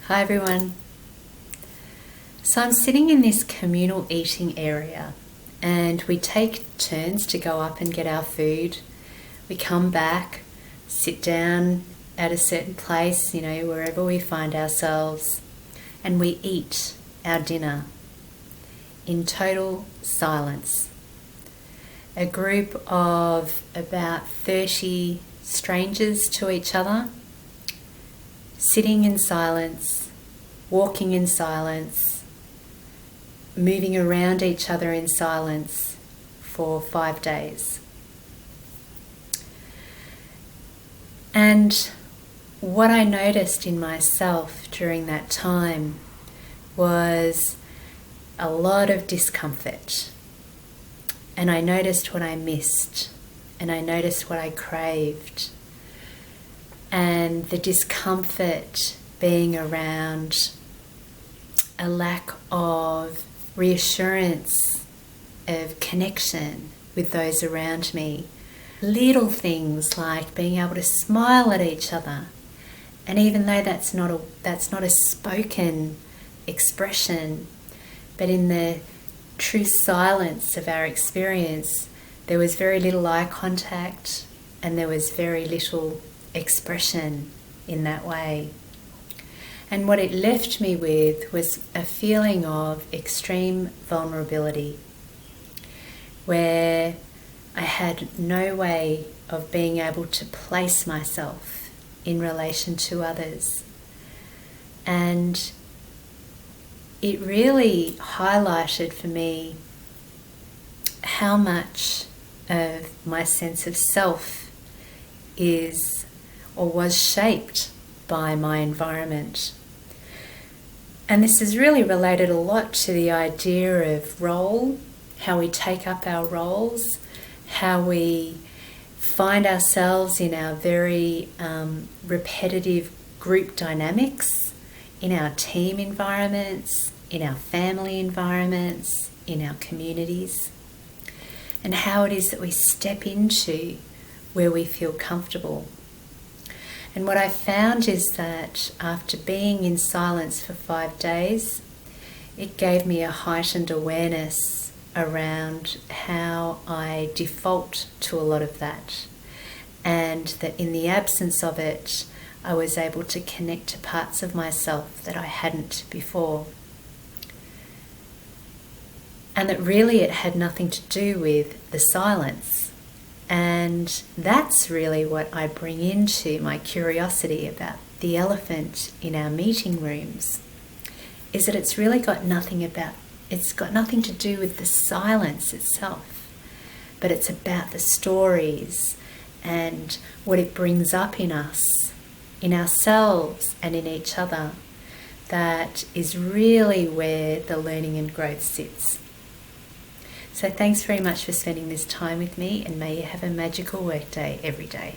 Hi everyone. So I'm sitting in this communal eating area and we take turns to go up and get our food. We come back, sit down at a certain place, wherever we find ourselves, and we eat our dinner in total silence. A group of about 30 strangers to each other, sitting in silence, walking in silence, moving around each other in silence for 5 days. And what I noticed in myself during that time was a lot of discomfort. And I noticed what I missed, and I noticed what I craved. And the discomfort being around a lack of reassurance, of connection with those around me. Little things like being able to smile at each other. And even though that's not a spoken expression, but in the true silence of our experience, there was very little eye contact and there was very little expression in that way. And what it left me with was a feeling of extreme vulnerability, where I had no way of being able to place myself in relation to others. And it really highlighted for me how much of my sense of self is or was shaped by my environment. And this is really related a lot to the idea of role, how we take up our roles, how we find ourselves in our very repetitive group dynamics, in our team environments, in our family environments, in our communities, and how it is that we step into where we feel comfortable. And what I found is that after being in silence for 5 days, it gave me a heightened awareness around how I default to a lot of that. And that in the absence of it, I was able to connect to parts of myself that I hadn't before. And that really it had nothing to do with the silence. And that's really what I bring into my curiosity about the elephant in our meeting rooms, is that it's really got nothing to do with the silence itself, but it's about the stories and what it brings up in us, in ourselves and in each other. That is really where the learning and growth sits. So thanks very much for spending this time with me, and may you have a magical workday every day.